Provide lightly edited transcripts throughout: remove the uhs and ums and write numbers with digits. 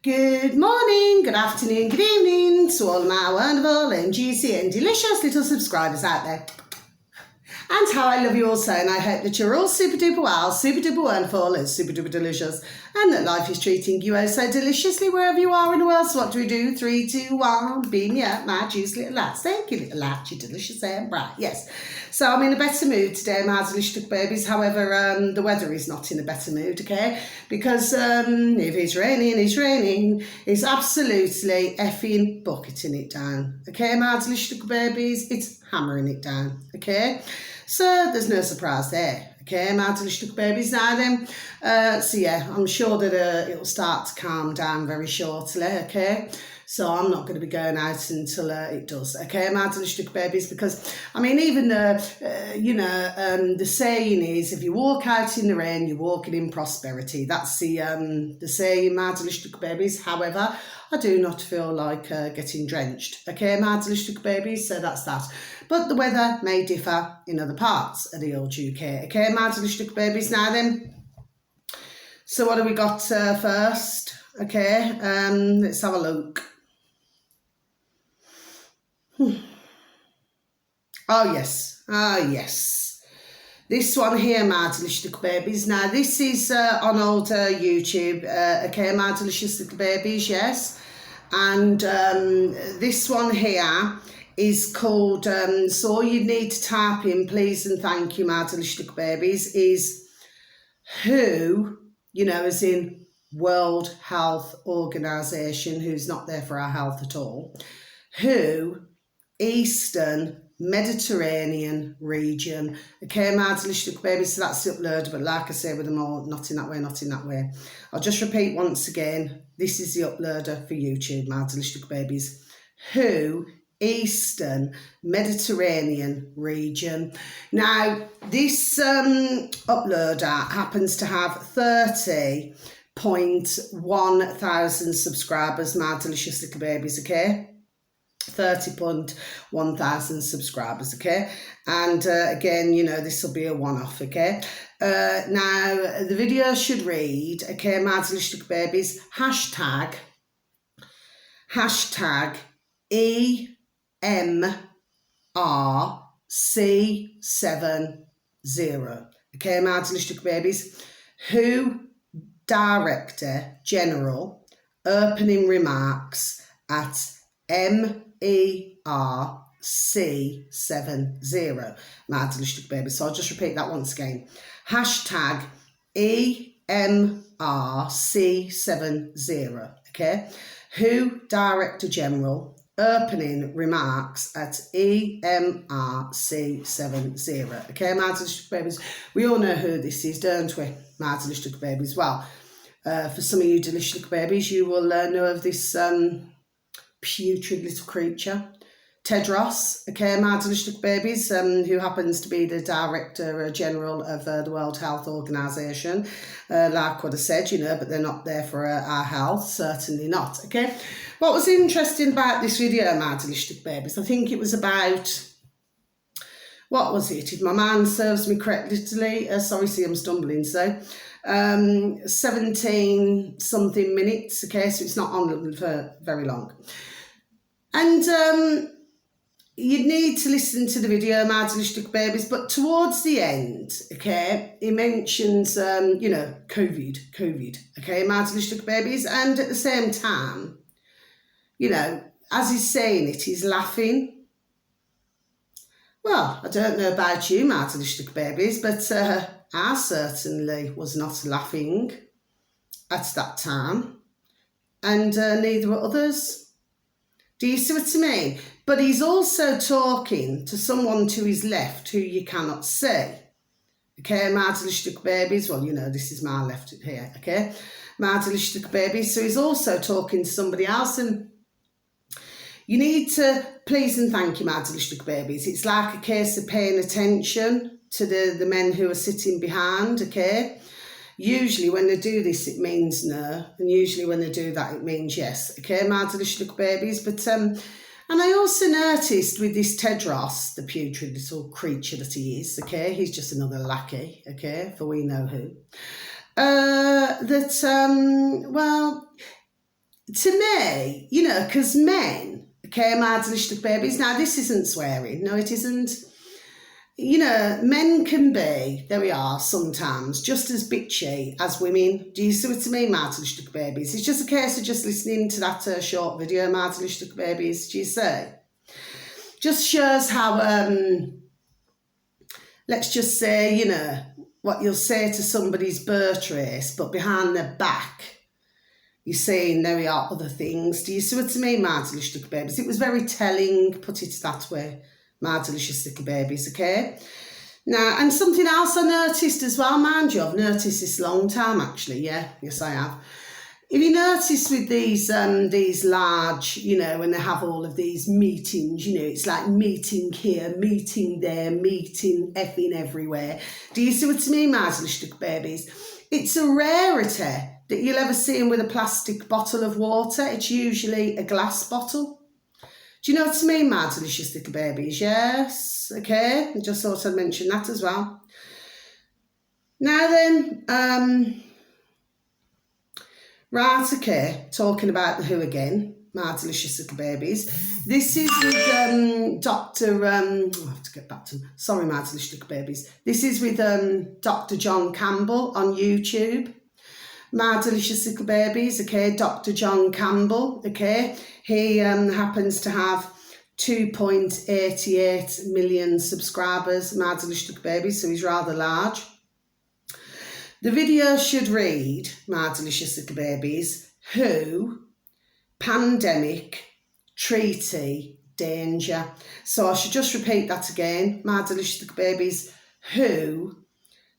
Good morning, good afternoon, good evening to all my wonderful and juicy and delicious little subscribers out there. And how I love you all so, and I hope that you're all super duper well, super duper wonderful and super duper delicious, and that life is treating you oh so deliciously wherever you are in the world. So what do we do? 3, 2, 1, beam you up, my juicy little lads. Thank you, little lads, you're delicious and bright. Yes. So I'm in a better mood today, my delicious babies. However, the weather is not in a better mood, okay? Because if it's raining, it's raining. It's absolutely effing bucketing it down, okay, my delicious babies? It's hammering it down, okay? So there's no surprise there, okay, my delicious babies. Now then, so yeah, I'm sure that it'll start to calm down very shortly, okay? So I'm not going to be going out until it does, okay, my delicious babies, because, I mean, even, the saying is, if you walk out in the rain, you're walking in prosperity. That's the saying, my delicious babies. However, I do not feel like getting drenched, okay, my delicious babies, so that's that. But the weather may differ in other parts of the old UK, okay, my delicious babies. Now then, so what have we got first? Okay, let's have a look. Oh yes, this one here, my delicious little babies. Now this is on old YouTube, okay, my delicious little babies, yes. And this one here is called, so all you need to type in, please and thank you, my delicious little babies, is WHO, you know, as in World Health Organization, who's not there for our health at all, WHO, Eastern Mediterranean region, okay, my delicious little babies. So that's the upload, but like I say with them all, not in that way, not in that way. I'll just repeat once again, this is the uploader for YouTube, my delicious little babies. WHO, Eastern Mediterranean region. Now this uploader happens to have 30.1 thousand subscribers, my delicious little babies, okay? 30.1 thousand subscribers, okay? And again, you know, this will be a one-off, okay? Now the video should read, okay, my delicious little babies, hashtag EMRC70, okay, my delicious little babies. WHO Director General opening remarks at MERC70, my delicious little babies. So I'll just repeat that once again. Hashtag EMRC70, okay? WHO Director General opening remarks at EMRC70, okay, my delicious babies. We all know who this is, don't we, my delicious babies? Well, for some of you delicious babies, you will know of this putrid little creature, Tedros, okay, my delicious babies, who happens to be the Director General of the World Health Organization, like what I said, you know, but they're not there for our health, certainly not, okay. What was interesting about this video, my delicious babies, I think it was about, what was it, if my mind serves me correctly, sorry, see I'm stumbling, so 17 something minutes, okay, so it's not on for very long. And you need to listen to the video, my delicious babies, but towards the end, okay, he mentions, you know, COVID, okay, my delicious babies, and at the same time, you know, as he's saying it, he's laughing. Well, I don't know about you, my delicious babies, but I certainly was not laughing at that time, and neither were others. Do you see what I mean? But he's also talking to someone to his left who you cannot see. Okay, my delicious babies. Well, you know, this is my left here, okay? My delicious babies. So he's also talking to somebody else, and you need to please and thank you, my delicious babies. It's like a case of paying attention to the men who are sitting behind, okay? Usually when they do this, it means no. And usually when they do that, it means yes. Okay, my delicious babies. But, and I also noticed with this Tedros, the putrid little creature that he is, okay, he's just another lackey, okay, for we know who, well, to me, you know, because men, okay, mardlish babies, now this isn't swearing, no it isn't. You know, men can be, there we are, sometimes, just as bitchy as women. Do you see what I mean, mardlish babies? It's just a case of just listening to that short video, mardlish babies, do you see? Just shows how, let's just say, you know, what you'll say to somebody's birth race, but behind their back, you're saying there are other things. Do you see what I mean, my delicious little babies? It was very telling, put it that way, my delicious little babies, okay? Now, and something else I noticed as well, mind you, I've noticed this a long time actually, yeah, yes I have. If you notice with these large, you know, when they have all of these meetings, you know, it's like meeting here, meeting there, meeting effing everywhere. Do you see what I mean, my little babies? It's a rarity that you'll ever see them with a plastic bottle of water. It's usually a glass bottle. Do you know what I mean, my delicious little babies? Yes, okay. I just thought I'd mention that as well. Now then, right, okay, talking about the Who again, my delicious little babies. This is with Dr. I have to get back to them. Sorry, my delicious little babies. This is with Dr. John Campbell on YouTube. My delicious little babies, okay, Dr. John Campbell, okay. He happens to have 2.88 million subscribers, my delicious little babies, so he's rather large. The video should read, my delicious little babies, Who, pandemic, treaty, danger. So I should just repeat that again, my delicious little babies. Who,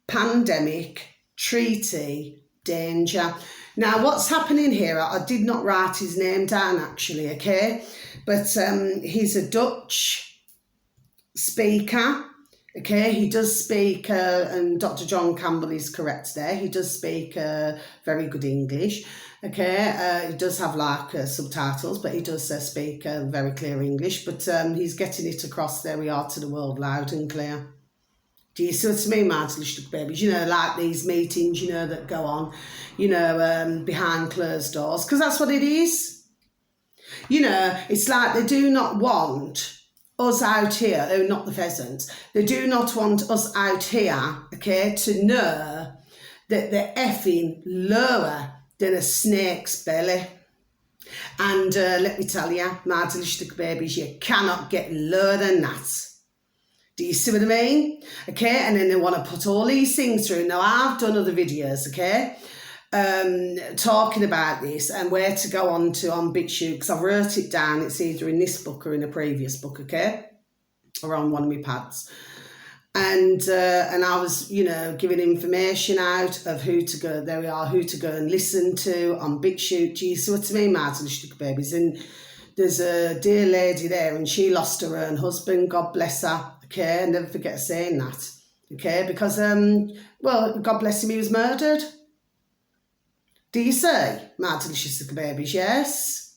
pandemic, treaty, danger. Now what's happening here, I did not write his name down actually, okay, but he's a Dutch speaker. Okay, he does speak, and Dr. John Campbell is correct there, he does speak very good English, okay, he does have like subtitles, but he does speak very clear English, but he's getting it across, there we are, to the world loud and clear. Do you see what I mean, my little babies? You know, like these meetings, you know, that go on, you know, behind closed doors, because that's what it is. You know, it's like they do not want us out here, oh, not the pheasants, they do not want us out here, okay, to know that they're effing lower than a snake's belly. And let me tell you, my delicious babies, you cannot get lower than that. Do you see what I mean? Okay, and then they want to put all these things through. Now, I've done other videos, okay, talking about this and where to go on to on BitChute, because I wrote it down. It's either in this book or in a previous book, okay, or on one of my pads. And I was, you know, giving information out of who to go, there we are, who to go and listen to on BitChute. Do you see what I mean, Martin Little Babies? And there's a dear lady there and she lost her own husband, God bless her. Okay, I never forget saying that, okay, because, well, God bless him, he was murdered. Do you see, my delicious little babies? Yes.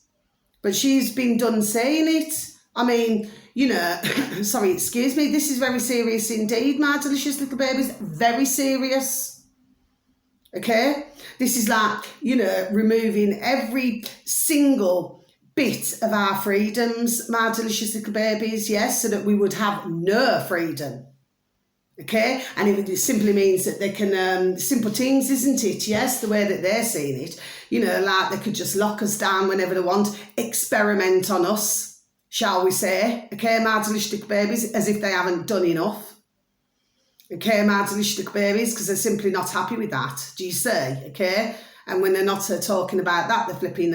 But she's been done saying it. I mean, you know, sorry, excuse me, this is very serious indeed, my delicious little babies, very serious, okay? This is like, you know, removing every single bit of our freedoms, my delicious little babies, yes, so that we would have no freedom, okay? And it simply means that they can, simple things, isn't it? Yes, the way that they're seeing it, you know, like they could just lock us down whenever they want, experiment on us, shall we say, okay, my delicious little babies, as if they haven't done enough, okay, my delicious little babies, because they're simply not happy with that, do you see, okay? And when they're not talking about that, they're flipping,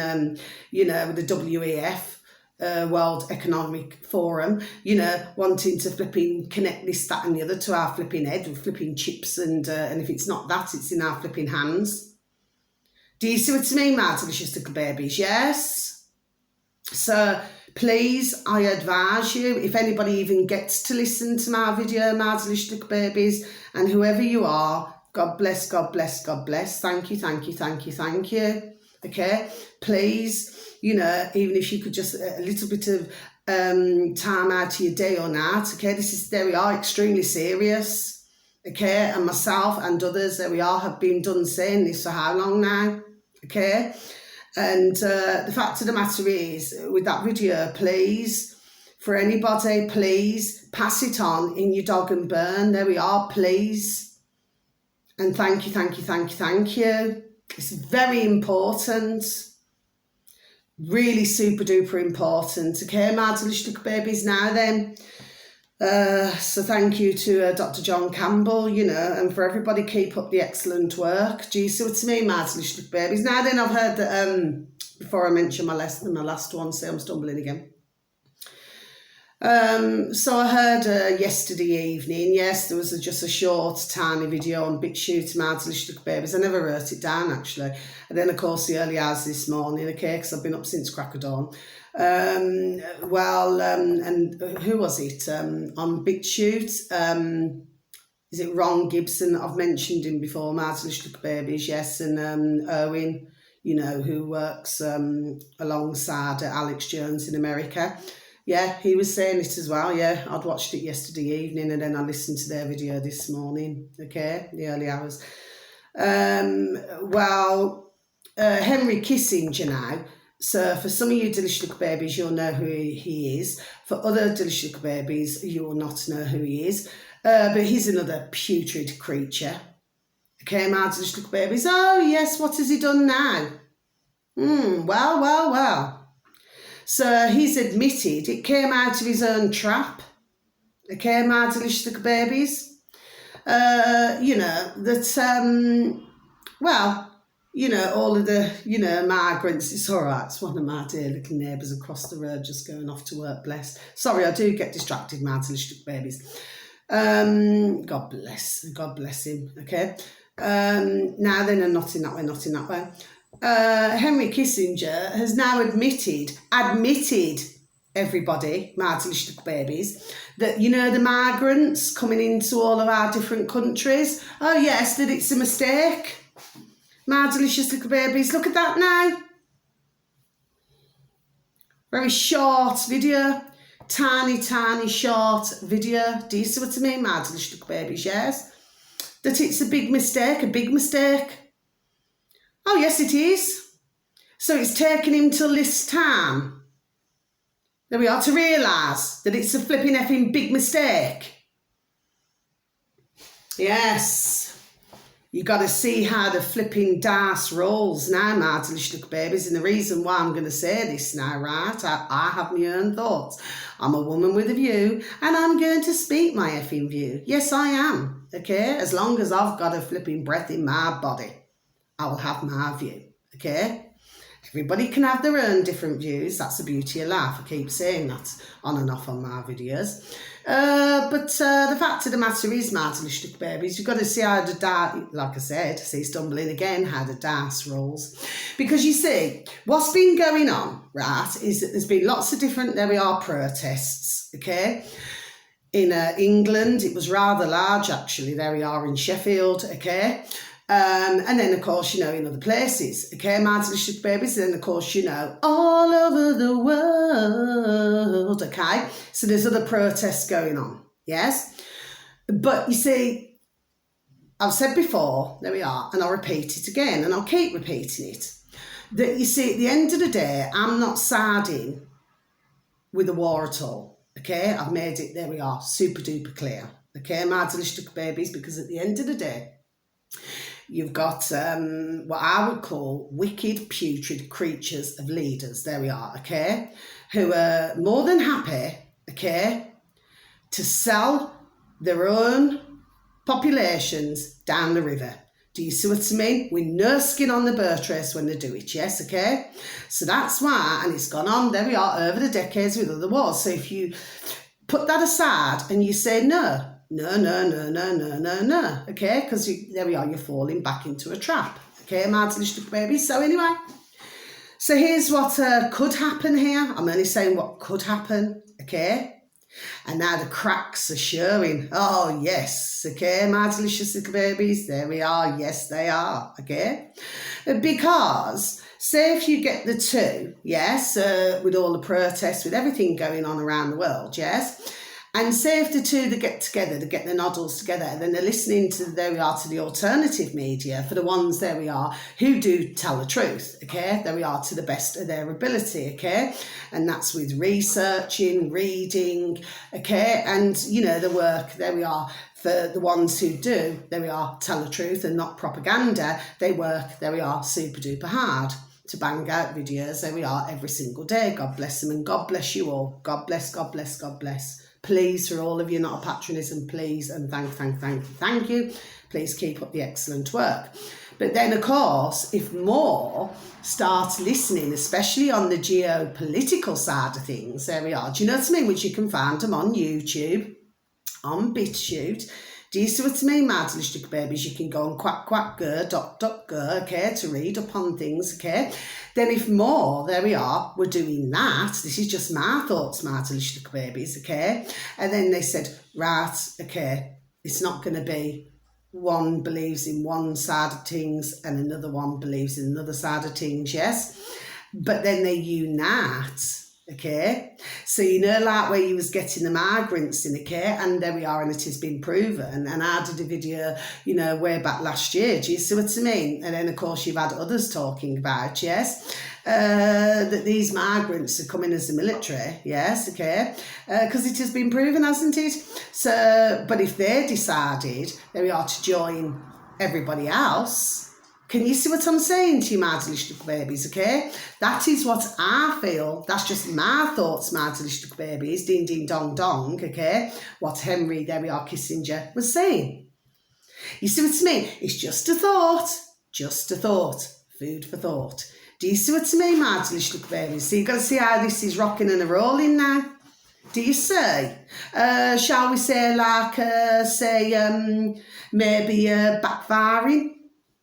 you know, the WEF, World Economic Forum, you know, wanting to flipping connect this, that and the other to our flipping head with flipping chips. And if it's not that, it's in our flipping hands. Do you see what I mean, my delicious little babies? Yes. So please, I advise you, if anybody even gets to listen to my video, my delicious little babies, and whoever you are, God bless, God bless, God bless. Thank you, thank you, thank you, thank you. Okay, please, you know, even if you could just a little bit of time out of your day or night. Okay, this is, there we are, extremely serious. Okay, and myself and others, there we are, have been done saying this for how long now? Okay, And the fact of the matter is, with that video, please, for anybody, please pass it on in your dog and burn. There we are, please. And thank you, thank you, thank you, thank you. It's very important. Really super duper important. Okay, my delicious babies now then. So thank you to Dr. John Campbell, you know, and for everybody, keep up the excellent work. Do you see what I mean, my delicious babies? Now then, I've heard that, before I mention my last one, see I'm stumbling again. So I heard yesterday evening, yes, there was just a short, tiny video on BitChute, my delicious babies. I never wrote it down, actually. And then, of course, the early hours this morning, okay, because I've been up since crack of dawn. And who was it? On BitChute, is it Ron Gibson? I've mentioned him before, my delicious babies, yes, and Erwin, you know, who works alongside Alex Jones in America. Yeah, he was saying it as well, yeah. I'd watched it yesterday evening and then I listened to their video this morning, okay, the early hours. Henry Kissinger now. So for some of you delicious babies, you'll know who he is. For other delicious babies, you will not know who he is. But he's another putrid creature. Okay, my delicious babies. Oh, yes, what has he done now? Well. So he's admitted it came out of his own trap. Okay, my delicious babies. You know, that, you know, all of the, you know, migrants, it's all right. It's one of my dear little neighbours across the road just going off to work, bless. Sorry, I do get distracted, my delicious babies. God bless him, okay? Now then, and not in that way. Henry Kissinger has now admitted, everybody, my delicious babies, that, you know, the migrants coming into all of our different countries, oh yes, that it's a mistake. My delicious little babies, look at that now. Very short video, tiny short video. Do you see what I mean, my delicious little babies, yes? That it's a big mistake. Oh, yes, it is. So it's taken him till this time. There we are, to realise that it's a flipping effing big mistake. Yes. You got to see how the flipping dice rolls now, my delicious little babies. And the reason why I'm going to say this now, right, I have my own thoughts. I'm a woman with a view, and I'm going to speak my effing view. Yes, I am, okay? As long as I've got a flipping breath in my body, I will have my view, okay? Everybody can have their own different views. That's the beauty of life. I keep saying that on and off on my videos. But the fact of the matter is, my delicious babies, you've got to see how the dice, like I said, see stumbling again, how the dice rolls. Because you see, what's been going on, right, is that there's been lots of different, there we are, protests, okay? In England, it was rather large, actually. There we are in Sheffield, okay? And then, of course, you know, in other places, okay, my delicious babies, and then, of course, you know, all over the world, okay? So there's other protests going on, yes? But you see, I've said before, there we are, and I'll repeat it again, and I'll keep repeating it, that you see, at the end of the day, I'm not siding with the war at all, okay? I've made it, there we are, super duper clear, okay, my delicious babies, because at the end of the day, you've got what I would call wicked, putrid creatures of leaders. There we are, okay? Who are more than happy, okay, to sell their own populations down the river. Do you see what I mean? With no skin on the boat race when they do it, yes, okay? So that's why, and it's gone on, there we are, over the decades with other wars. So if you put that aside and you say no, okay, because there we are, you're falling back into a trap, okay, my delicious baby. So anyway, so here's what could happen here. I'm only saying what could happen, okay, and now the cracks are showing. Oh yes, okay, my delicious little babies, there we are, yes they are, okay, because say if you get the two, yes, with all the protests, with everything going on around the world, yes, And say if the two that get together, they get the noddles together, and then they're listening to, there we are, to the alternative media for the ones, there we are, who do tell the truth, okay? There we are, to the best of their ability, okay? And that's with researching, reading, okay? And, you know, the work, there we are, for the ones who do, there we are, tell the truth and not propaganda. They work, there we are, super duper hard to bang out videos, there we are, every single day. God bless them, and God bless you all. God bless, God bless, God bless. Please, for all of you, not a patronism, please, and thank you. Please keep up the excellent work. But then, of course, if more start listening, especially on the geopolitical side of things, there we are. Do you know what I mean? Which you can find them on YouTube, on BitChute. Do you see what I mean, my little babies? You can go on quack.go, okay, to read up on things, okay? Then if more, there we are, we're doing that. This is just my thoughts, my little babies, okay? And then they said, right, okay, it's not going to be one believes in one side of things and another one believes in another side of things, yes? But then they unite. Okay, so you know, like where you was getting the migrants in, okay, and there we are, and it has been proven. And I did a video, you know, way back last year. Do you see what I mean? And then of course you've had others talking about, yes, that these migrants are coming as the military, yes, okay, because it has been proven, hasn't it? So, but if they decided, there we are, to join everybody else. Can you see what I'm saying to you, my little babies, okay? That is what I feel. That's just my thoughts, my little babies. Ding, ding, dong, dong, okay? What Henry, there we are, Kissinger was saying. You see what I mean? It's just a thought. Just a thought. Food for thought. Do you see what I mean, my little babies? So you've got to see how this is rocking and rolling now. Do you see? Shall we say, like, maybe backfiring?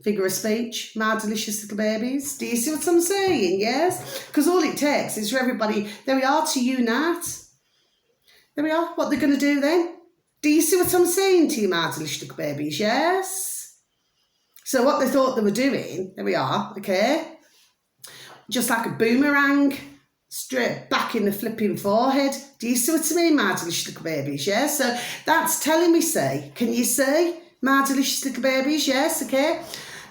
Figure of speech, my delicious little babies. Do you see what I'm saying? Yes? Because all it takes is for everybody, there we are, to unite. There we are. What they're going to do then? Do you see what I'm saying to you, my delicious little babies? Yes? So what they thought they were doing, there we are, okay? Just like a boomerang, straight back in the flipping forehead. Do you see what I mean, my delicious little babies? Yes? So that's telling me, say, can you see, my delicious little babies? Yes, okay?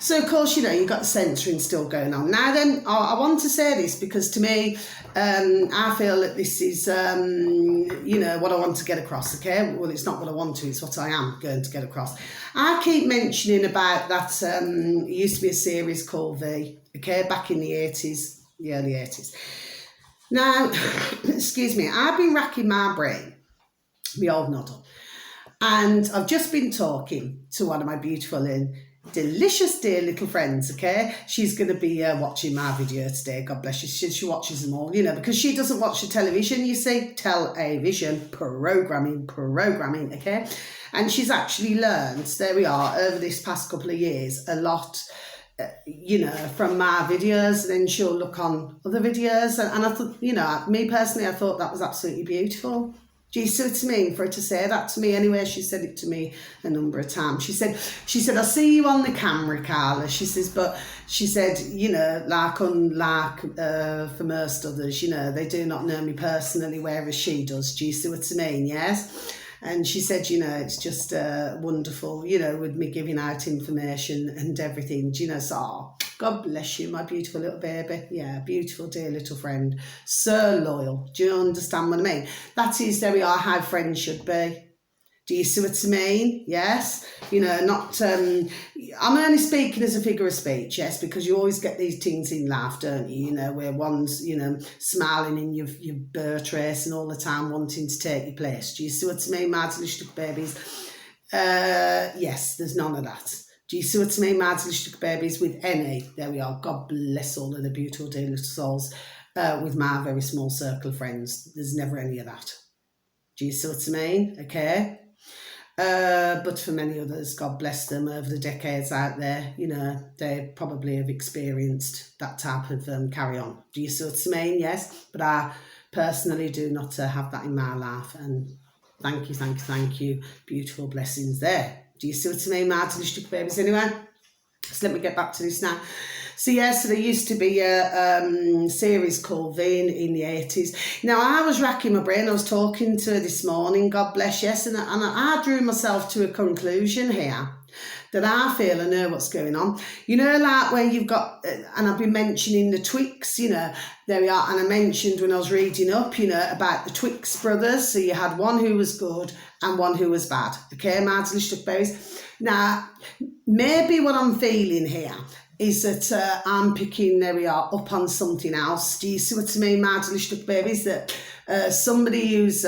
So, of course, you know, you've got the censoring still going on. Now then, I want to say this because to me, I feel that this is, you know, what I want to get across, okay? Well, it's not what I want to, it's what I am going to get across. I keep mentioning about that, it used to be a series called V, okay, back in the 80s, the early 80s. Now, excuse me, I've been racking my brain, my old noddle, and I've just been talking to one of my beautiful and delicious dear little friends, okay? She's going to be watching my video today, God bless you. She watches them all, you know, because she doesn't watch the television, you see, television, programming, okay? And she's actually learned, there we are, over this past couple of years, a lot, you know, from my videos, and then she'll look on other videos, and I thought, you know, me personally, I thought that was absolutely beautiful. Do you see what I mean? For her to say that to me anyway, she said it to me a number of times. She said, I see you on the camera, Carla. She says, but she said, you know, like unlike for most others, you know, they do not know me personally, whereas she does. Do you see what I mean? Yes. And she said, you know, it's just wonderful, you know, with me giving out information and everything. Do you know, so God bless you, my beautiful little baby. Yeah, beautiful, dear little friend. So loyal. Do you understand what I mean? That is, there we are, how friends should be. Do you see what I mean? Yes. You know, not, I'm only speaking as a figure of speech, yes, because you always get these things in life, don't you? You know, where one's, you know, smiling in your birth race and all the time wanting to take your place. Do you see what I mean, my little babies? Yes, there's none of that. Do you see what I mean, my little babies? With any, there we are, God bless all of the beautiful dear little souls, with my very small circle of friends. There's never any of that. Do you see what I mean? Okay. But for many others, God bless them, over the decades out there, you know, they probably have experienced that type of carry on. Do you see what I mean? Yes. But I personally do not have that in my life. And thank you. Beautiful blessings there. Do you see what I mean, my little babies? Anyway, so let me get back to this now. So yes, there used to be a series called V in the 80s. Now, I was racking my brain. I was talking to her this morning, God bless, yes, and I drew myself to a conclusion here that I feel I know what's going on. You know, like where you've got, and I've been mentioning the Twix, you know, there we are. And I mentioned when I was reading up, you know, about the Twix brothers. So you had one who was good and one who was bad. Okay, Martin Stuckberries. Now, maybe what I'm feeling here is that I'm picking, there we are, up on something else. Do you see what I mean, Martin Stuckberries? That somebody who's,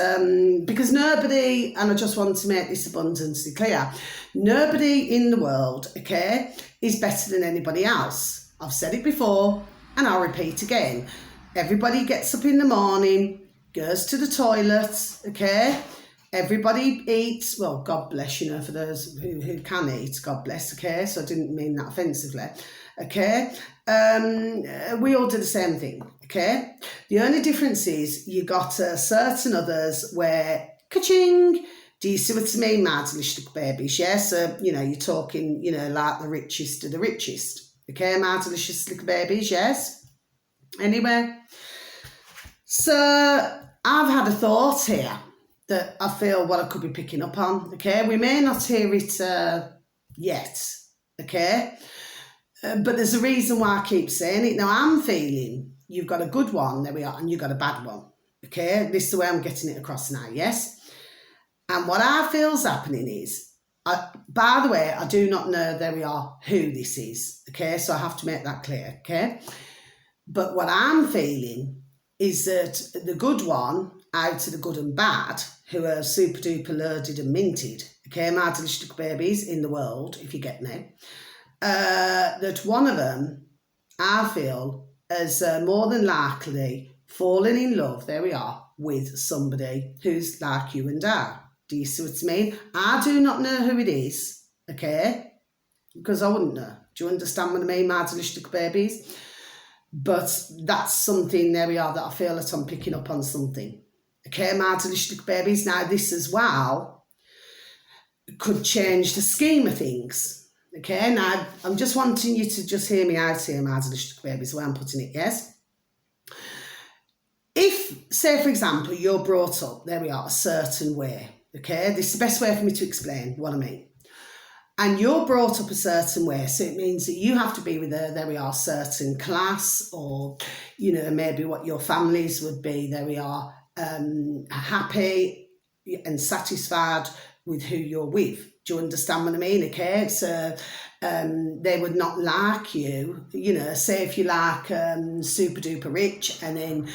because nobody, and I just want to make this abundantly clear, nobody in the world, okay, is better than anybody else. I've said it before and I'll repeat again. Everybody gets up in the morning, goes to the toilet, okay? Everybody eats, well, God bless, you know, for those who can eat, God bless, okay? So I didn't mean that offensively, okay? We all do the same thing, okay? The only difference is you got certain others where, ka-ching, do you see what I mean, Martin Stuckberries? Yeah, so, you know, you're talking, you know, like the richest of the richest, okay, Martin Stuckberries, yes? Anyway, so I've had a thought here that I feel what I could be picking up on, okay? We may not hear it yet, okay? But there's a reason why I keep saying it. Now, I'm feeling you've got a good one, there we are, and you've got a bad one, okay? This is the way I'm getting it across now, yes? And what I feel's happening is, by the way, I do not know, there we are, who this is, okay? So I have to make that clear, okay? But what I'm feeling is that the good one, out of the good and bad, who are super duper loaded and minted, okay, Martin Stuckberries in the world, if you get me, that one of them, I feel, has more than likely fallen in love, there we are, with somebody who's like you and I. Do you see what I mean? I do not know who it is, okay, because I wouldn't know. Do you understand what I mean, Martin Stuckberries? But that's something, there we are, that I feel that I'm picking up on something. Okay, Martin Stuckberries. Now, this as well could change the scheme of things. Okay, now, I'm just wanting you to just hear me out here, Martin Stuckberries, the way I'm putting it, yes? If, say, for example, you're brought up, there we are, a certain way, okay? This is the best way for me to explain what I mean. And you're brought up a certain way, so it means that you have to be with there we are, certain class, or, you know, maybe what your families would be, there we are, happy and satisfied with who you're with. Do you understand what I mean? Okay, so they would not like you, you know, say if you like super duper rich, and then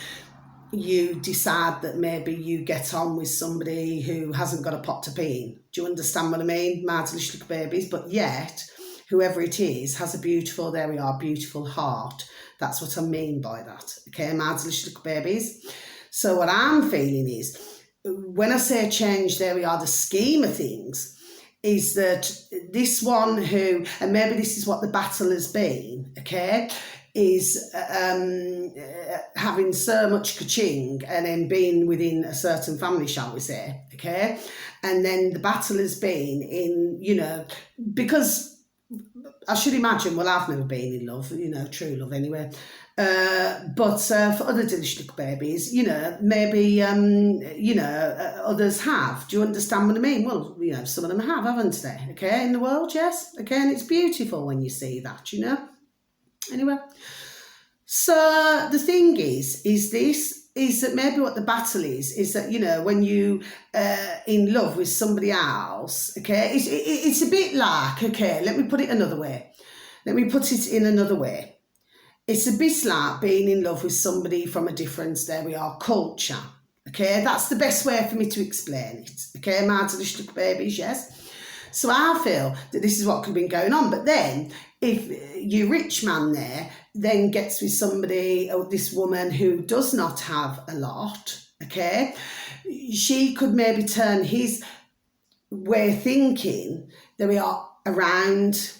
you decide that maybe you get on with somebody who hasn't got a pot to pee in. Do you understand what I mean, Martin Stuckberries? But yet, whoever it is has a beautiful, there we are, beautiful heart. That's what I mean by that, okay, Martin Stuckberries? So what I'm feeling is, when I say change, there we are, the scheme of things, is that this one who, and maybe this is what the battle has been, okay, is having so much ka-ching and then being within a certain family, shall we say, okay? And then the battle has been in, you know, because I should imagine, well, I've never been in love, you know, true love anyway, but for other Stuckberries, you know, maybe, you know, others have. Do you understand what I mean? Well, you know, some of them have, haven't they? Okay, in the world, yes? Okay, and it's beautiful when you see that, you know? Anyway, so the thing is that maybe what the battle is that, you know, when you in love with somebody else, okay, it's a bit like, okay, let me put it another way. Let me put it in another way. It's a bit like being in love with somebody from a different, there we are, culture. Okay, that's the best way for me to explain it. Okay, Martin Stuckberries, yes? So I feel that this is what could have been going on. But then, if your rich man there then gets with somebody, or this woman who does not have a lot, okay, she could maybe turn his way of thinking, there we are, around.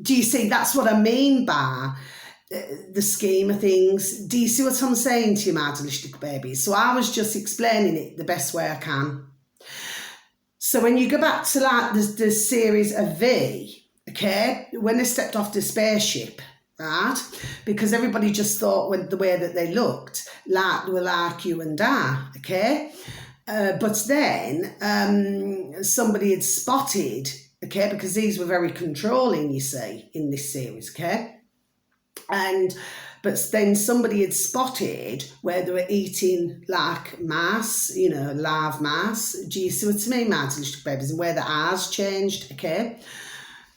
Do you see? That's what I mean by the scheme of things. Do you see what I'm saying to you, Martin Stuckberries? So I was just explaining it the best way I can. So when you go back to like the series of V, okay, when they stepped off the spaceship, right? Because everybody just thought with the way that they looked, like they were like you and I, okay? But then somebody had spotted, okay, because these were very controlling, you see, in this series, okay? But then somebody had spotted where they were eating like mice, you know, live mice. Do you see what I mean, my delicious babies? And where the eyes changed, okay?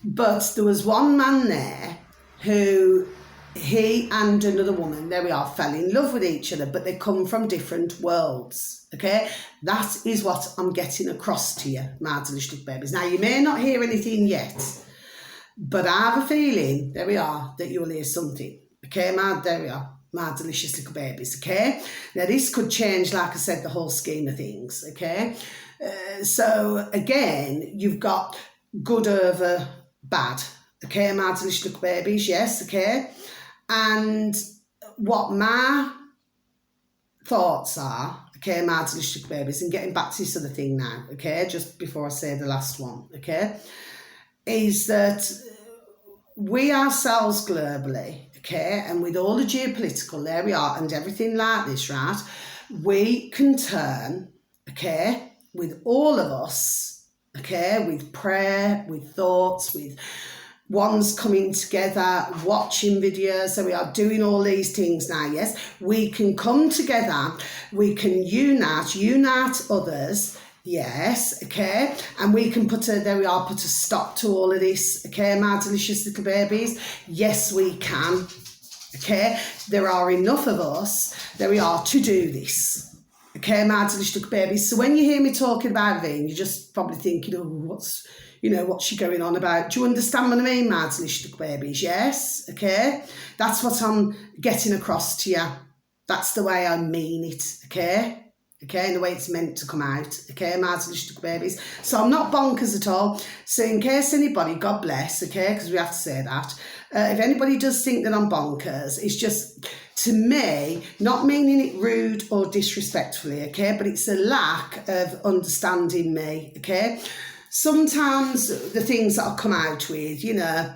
But there was one man there who, he and another woman, there we are, fell in love with each other, but they come from different worlds, okay? That is what I'm getting across to you, my delicious babies. Now, you may not hear anything yet, but I have a feeling, there we are, that you'll hear something. Okay, there we are, my delicious little babies, okay? Now, this could change, like I said, the whole scheme of things, okay? So, again, you've got good over bad, okay, my delicious little babies, yes, okay? And what my thoughts are, okay, my delicious little babies, and getting back to this other thing now, okay, just before I say the last one, okay, is that we ourselves globally, okay, and with all the geopolitical, there we are, and everything like this, right, we can turn, okay, with all of us, okay, with prayer, with thoughts, with ones coming together, watching videos, so we are doing all these things now, yes, we can come together, we can unite others, yes, okay, and we can put a stop to all of this, okay, my delicious little babies, yes we can, okay, there are enough of us, there we are, to do this, okay, my delicious little babies. So when you hear me talking about Veen, you're just probably thinking, oh, what's she going on about? Do you understand what I mean, my delicious little babies? Yes, okay, that's what I'm getting across to you, that's the way I mean it, okay, and the way it's meant to come out, okay, my delicious little babies. So I'm not bonkers at all. So in case anybody, God bless, okay, because we have to say that, if anybody does think that I'm bonkers, it's just, to me, not meaning it rude or disrespectfully, okay, but it's a lack of understanding me, okay. Sometimes the things that I come out with, you know,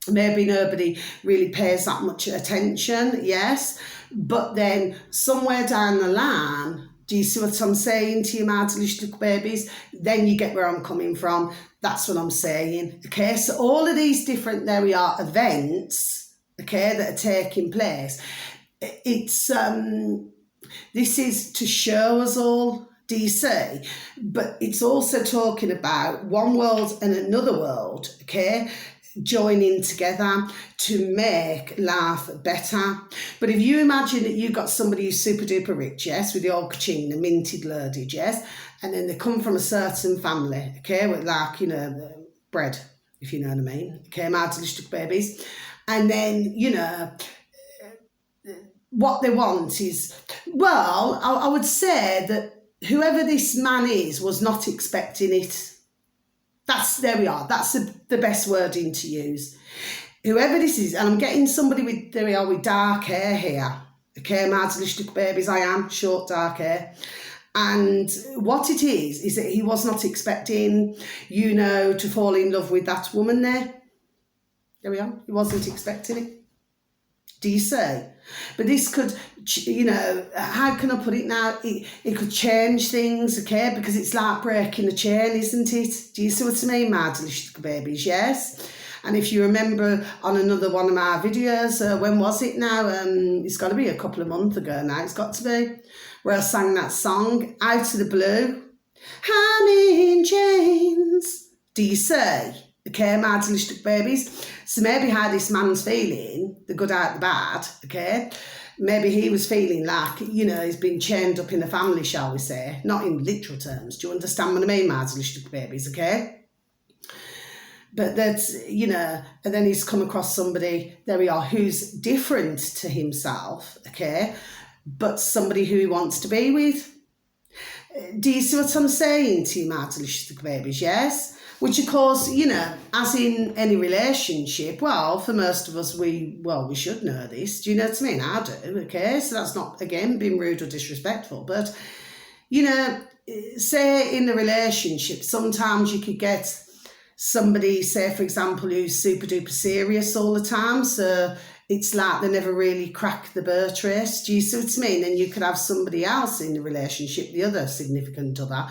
maybe nobody really pays that much attention, yes, but then somewhere down the line, do you see what I'm saying to you, my delicious little babies? Then you get where I'm coming from. That's what I'm saying, okay? So all of these different, there we are, events, okay, that are taking place, it's, this is to show us all, do you see? But it's also talking about one world and another world, okay, joining together to make life better. But if you imagine that you've got somebody who's super duper rich, yes, with the old ka-ching, the minted loaded, yes, and then they come from a certain family, okay, with like, you know, bread, if you know what I mean, okay, my delicious babies, and then, you know, what they want is, well, I would say that whoever this man is was not expecting it. There we are. That's the best wording to use. Whoever this is, and I'm getting somebody with, there we are, with dark hair here. Okay, my delicious babies, I am, short dark hair. And what it is that he was not expecting, you know, to fall in love with that woman there. There we are. He wasn't expecting it. Do you see? But this could, you know, how can I put it now? It could change things, okay? Because it's like breaking the chain, isn't it? Do you see what I mean, my delicious babies? Yes. And if you remember on another one of my videos, when was it now? It's got to be a couple of months ago now. It's got to be, where I sang that song, Out of the Blue. I'm in chains. Do you see? Okay, my delicious babies. So maybe how this man's feeling, the good out the bad, okay? Maybe he was feeling like, you know, he's been chained up in the family, shall we say? Not in literal terms. Do you understand what I mean, my delicious babies, okay? But that's, you know, and then he's come across somebody, there we are, who's different to himself, okay? But somebody who he wants to be with. Do you see what I'm saying to you, my delicious babies? Yes? Which, of course, you know, as in any relationship, well, for most of us, we should know this. Do you know what I mean? I do, okay? So that's not, again, being rude or disrespectful. But, you know, say in a relationship, sometimes you could get somebody, say, for example, who's super duper serious all the time. So it's like they never really crack the birth rate. Do you see what I mean? And you could have somebody else in the relationship, the other significant other,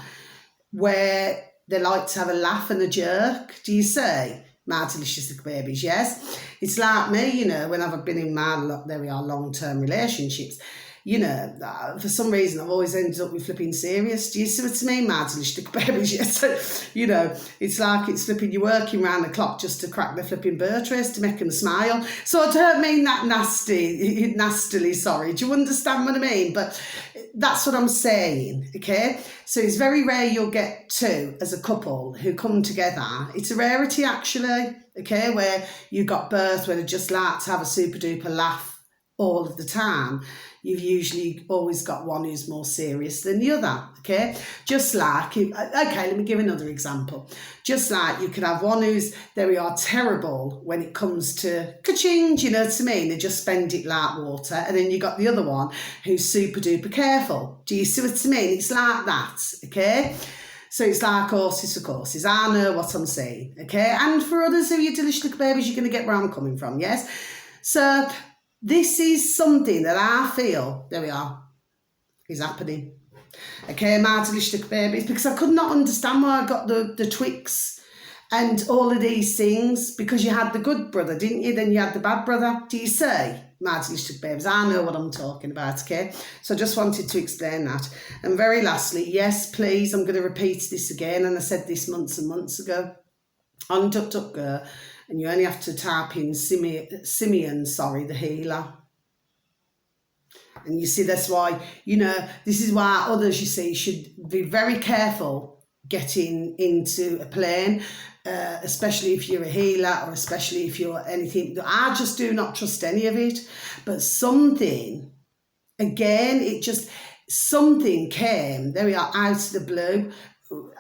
where they like to have a laugh and a jerk. Do you see? My delicious little babies, yes? It's like me, you know, when I've been in my, there we are, long-term relationships, you know, for some reason I've always ended up with flipping serious. Do you see what I mean? My delicious little babies, yes? You know, it's like it's flipping, you're working round the clock just to crack the flipping birth rate to make them smile. So I don't mean that nastily, sorry. Do you understand what I mean? But that's what I'm saying, okay? So it's very rare you'll get two as a couple who come together. It's a rarity, actually, okay, where you got birth where they just like to have a super duper laugh all of the time. You've usually always got one who's more serious than the other, okay? Just like, okay, let me give another example. Just like you could have one who's, there we are, terrible when it comes to ka-ching, do you know what I mean? They just spend it like water. And then you got the other one who's super duper careful. Do you see what I mean? It's like that, okay? So it's like horses for courses. I know what I'm saying, okay? And for others who are your delicious little babies, you're going to get where I'm coming from, yes? So this is something that I feel, there we are, is happening. Okay, my delicious little babies, because I could not understand why I got the Twix and all of these things, because you had the good brother, didn't you? Then you had the bad brother. Do you see? My delicious little babies, I know what I'm talking about, okay? So I just wanted to explain that. And very lastly, yes, please, I'm going to repeat this again, and I said this months and months ago, on DuckDuckGo, and you only have to type in Simeon, the healer. And you see, that's why, you know, this is why others, you see, should be very careful getting into a plane, especially if you're a healer or especially if you're anything. I just do not trust any of it. But something, again, something came, there we are, out of the blue.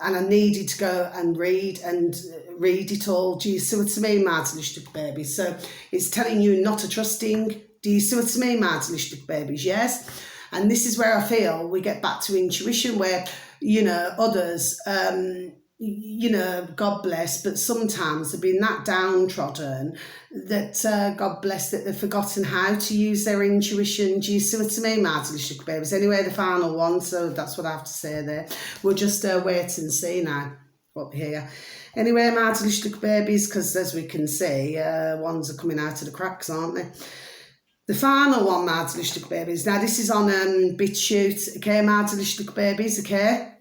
And I needed to go and read it all. Do you see what I mean, my delicious little babies? So it's telling you not to trusting. Do you see what I mean, my delicious little babies? Yes. And this is where I feel we get back to intuition, where, you know, others, you know, God bless, but sometimes they've been that downtrodden that, God bless, that they've forgotten how to use their intuition. Do you see what I mean, my delicious little babies? Anyway, the final one, so that's what I have to say there. We'll just wait and see now up here. Anyway, my delicious little babies, because as we can see, ones are coming out of the cracks, aren't they? The final one, my delicious little babies. Now, this is on BitChute, okay, my delicious little babies, okay?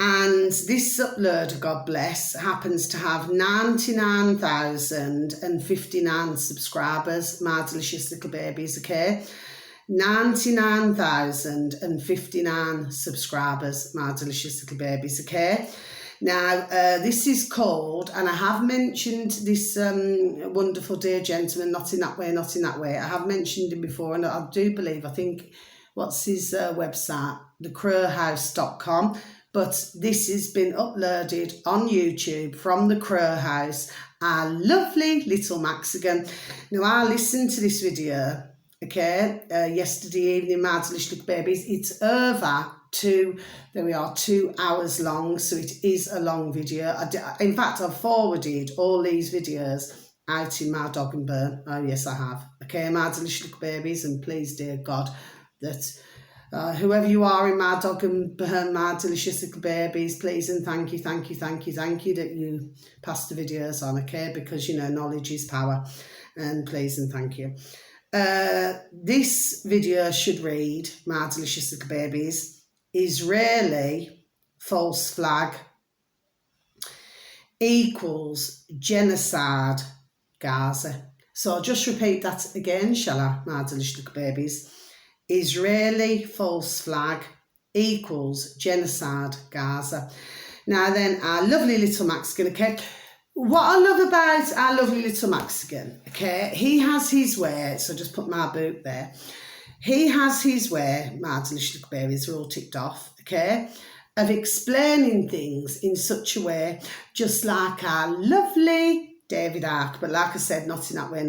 And this upload, God bless, happens to have 99,059 subscribers, my delicious little babies, okay? 99,059 subscribers, my delicious little babies, okay? Now, this is called, and I have mentioned this wonderful dear gentleman, not in that way, not in that way. I have mentioned him before, and I do believe, I think, what's his website? thecrowhouse.com. But this has been uploaded on YouTube from the Crow House, our lovely little Mexican. Now, I listened to this video, okay, yesterday evening, my delicious little babies. It's over 2 hours long, so it is a long video. In fact, I've forwarded all these videos out in my dog and burn. Oh, yes, I have. Okay, my delicious little babies, and please, dear God, that whoever you are in my dog and burn, my delicious little babies, please and thank you that you pass the videos on, okay, because, you know, knowledge is power, and please and thank you. This video should read, my delicious little babies, Israeli false flag equals genocide Gaza. So I'll just repeat that again, shall I, my delicious little babies? Israeli false flag equals genocide Gaza. Now then, our lovely little Mexican, okay, what I love about our lovely little Mexican, okay, he has his way, so just put my boot there. He has his way, my delicious little babies are all ticked off, okay, of explaining things in such a way, just like our lovely David Ark, but like I said, not in that way,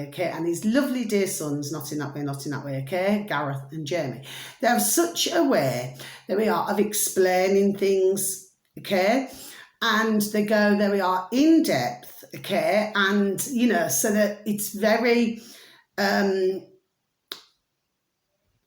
okay, and his lovely dear sons, not in that way, okay, Gareth and Jamie. They have such a way, there we are, of explaining things, okay, and they go, there we are, in depth, okay, and, you know, so that it's very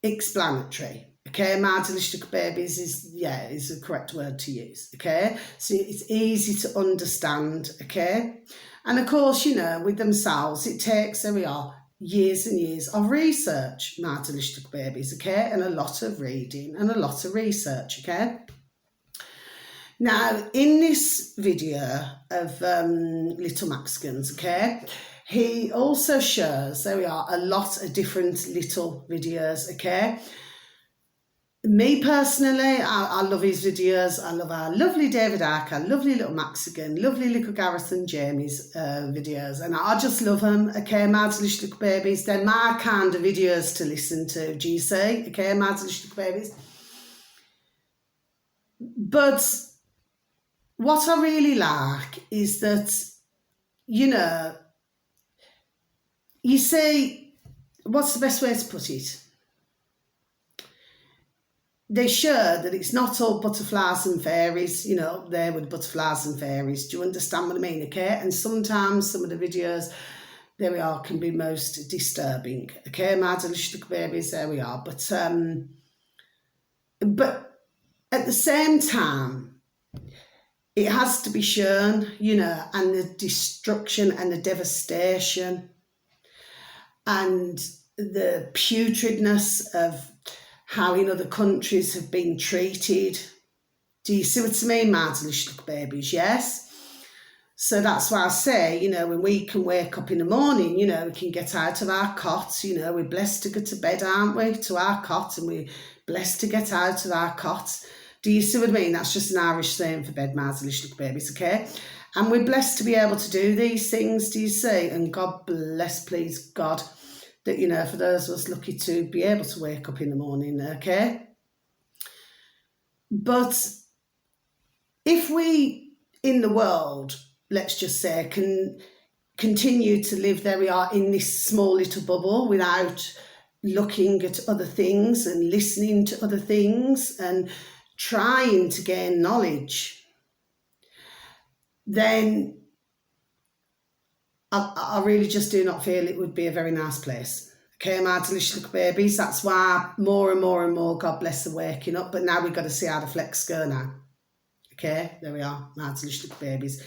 explanatory. Okay, Mardalistic babies is the correct word to use. Okay, so it's easy to understand. Okay, and of course, you know, with themselves, it takes, there we are, years and years of research, Mardalistic babies. Okay, and a lot of reading and a lot of research. Okay. Now, in this video of Little Maxicans, okay, he also shows, there we are, a lot of different little videos, okay. Me personally, I love his videos. I love our lovely David Ark, our lovely Little Maxican, lovely little Gareth and Jamie's videos, and I just love them, okay. Mardalish Little Babies, they're my kind of videos to listen to, do you see, okay, Mardalish Little Babies. But what I really like is that, you know, you see, what's the best way to put it? They show that it's not all butterflies and fairies, you know, there with butterflies and fairies. Do you understand what I mean, okay? And sometimes some of the videos, there we are, can be most disturbing, okay? Mardalistic babies, there we are. But at the same time, it has to be shown, you know, and the destruction and the devastation and the putridness of how in other countries have been treated. Do you see what I mean, Mardalish babies? Yes. So that's why I say, you know, when we can wake up in the morning, you know, we can get out of our cots, you know, we're blessed to go to bed, aren't we, to our cot, and we're blessed to get out of our cots. Do you see what I mean? That's just an Irish saying for bed, Mardalish babies, okay? And we're blessed to be able to do these things, do you see? And God bless, please God, that, you know, for those of us lucky to be able to wake up in the morning, okay? But if we, in the world, let's just say, can continue to live, there we are, in this small little bubble without looking at other things and listening to other things and trying to gain knowledge, then I really just do not feel it would be a very nice place. Okay, Mardalish little babies, that's why more and more and more, God bless, are waking up. But now we've got to see how the flex go now. Okay, there we are, Mardalish little babies.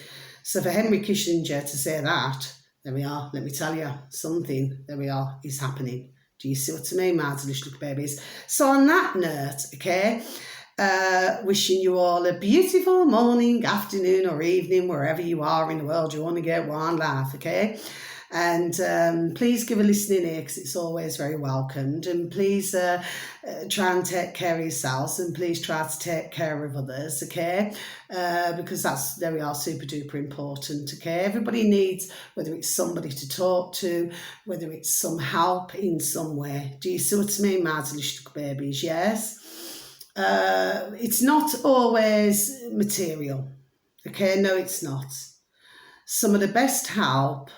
So for Henry Kissinger to say that, there we are, let me tell you, something, there we are, is happening. Do you see what I mean, Mardalish little babies? So on that note, okay, wishing you all a beautiful morning, afternoon or evening, wherever you are in the world you want to get one laugh, okay? And please give a listening ear, because it's always very welcomed. And please try and take care of yourselves, and please try to take care of others, okay? Because that's, there we are, super duper important, okay? Everybody needs, whether it's somebody to talk to, whether it's some help in some way. Do you see what I mean, Mardalish babies? Yes. It's not always material, okay? No, it's not. Some of the best help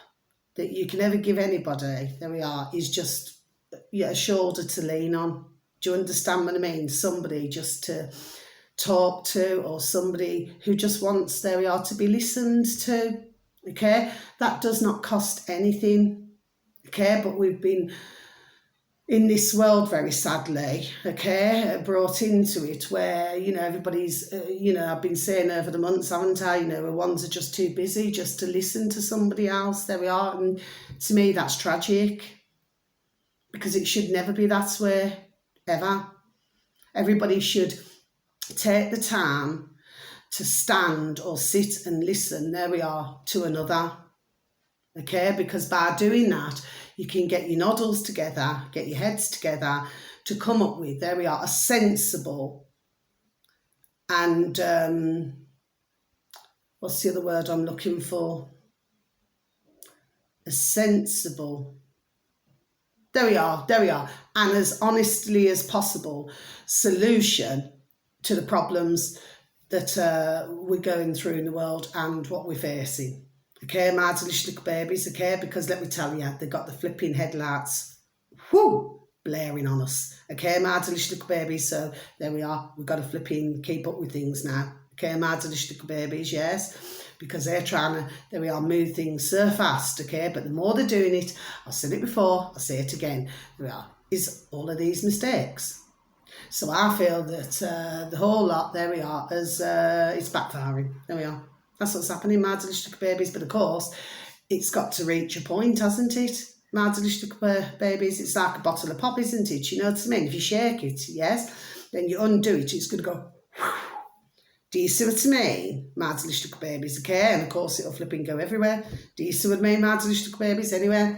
that you can ever give anybody, there we are, is just a shoulder to lean on. Do you understand what I mean? Somebody just to talk to, or somebody who just wants, there we are, to be listened to, okay? That does not cost anything, okay? But we've been in this world, very sadly, okay, brought into it where, you know, everybody's, you know, I've been saying over the months, haven't I, you know, ones are just too busy just to listen to somebody else, there we are, and to me that's tragic, because it should never be that way, ever. Everybody should take the time to stand or sit and listen, there we are, to another, okay, because by doing that, you can get your noddles together, get your heads together to come up with, there we are, a sensible and, what's the other word I'm looking for? A sensible, there we are, and as honestly as possible, solution to the problems that we're going through in the world and what we're facing. Okay, Mardalish little babies, okay, because let me tell you, they've got the flipping headlights, blaring on us. Okay, Mardalish little babies, so there we are, we've got to flipping keep up with things now. okay, my delicious little babies, yes, because they're trying to, there we are, move things so fast, okay, but the more they're doing it, I've said it before, I'll say it again, there we are, is all of these mistakes. So I feel that the whole lot, there we are, is it's backfiring. There we are. That's what's happening, my delicious little babies. But of course, it's got to reach a point, hasn't it? My delicious little babies, it's like a bottle of pop, isn't it? You know what I mean? If you shake it, yes, then you undo it, it's going to go. Do you see what I mean? My delicious little babies, okay? And of course, it'll flip and go everywhere. Do you see what I mean, my delicious little babies? Anyway.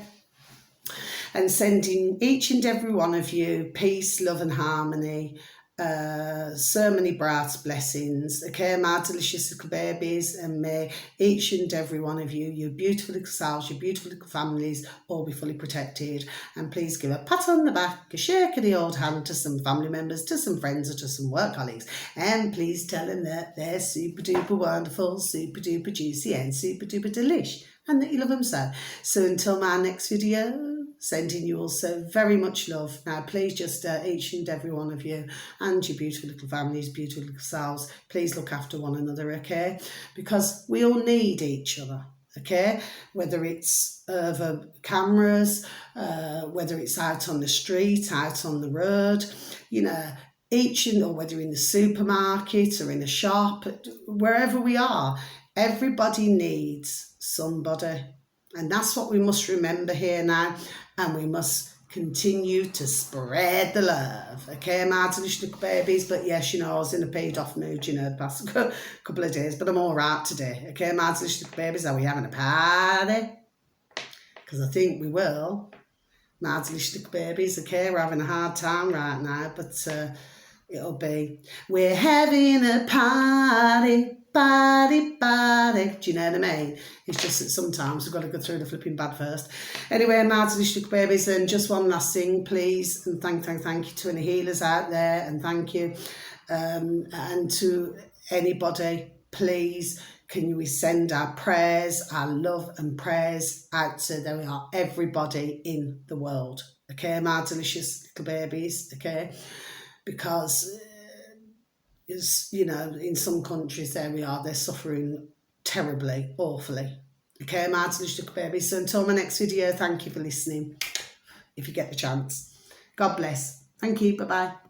And sending each and every one of you peace, love and harmony, so many bright blessings, okay, my delicious little babies, and may each and every one of you, your beautiful little selves, your beautiful little families, all be fully protected. And please give a pat on the back, a shake of the old hand to some family members, to some friends, or to some work colleagues, and please tell them that they're super duper wonderful, super duper juicy, and super duper delish, and that you love them so. So until my next video, sending you all so very much love. Now, please just each and every one of you and your beautiful little families, beautiful little selves, please look after one another, okay? Because we all need each other, okay? Whether it's over cameras, whether it's out on the street, out on the road, you know, or whether in the supermarket or in a shop, wherever we are, everybody needs somebody. And that's what we must remember here now. And we must continue to spread the love. Okay, my delicious little babies. But yes, you know, I was in a paid off mood, you know, the past couple of days. But I'm all right today. Okay, my delicious little babies. Are we having a party? Because I think we will. My delicious little babies. Okay, we're having a hard time right now. But it'll be, we're having a party. Party. Do you know what I mean? It's just that sometimes we've got to go through the flipping bad first. Anyway, my delicious little babies, and just one last thing, please, and thank you to any healers out there, and thank you, and to anybody, please, can we send our prayers, our love and prayers out to, there we are, everybody in the world, okay, my delicious little babies, okay, because is, you know, in some countries, there we are, they're suffering terribly, awfully. Okay, my delicious little baby. So until my next video, thank you for listening, if you get the chance. God bless. Thank you. Bye-bye.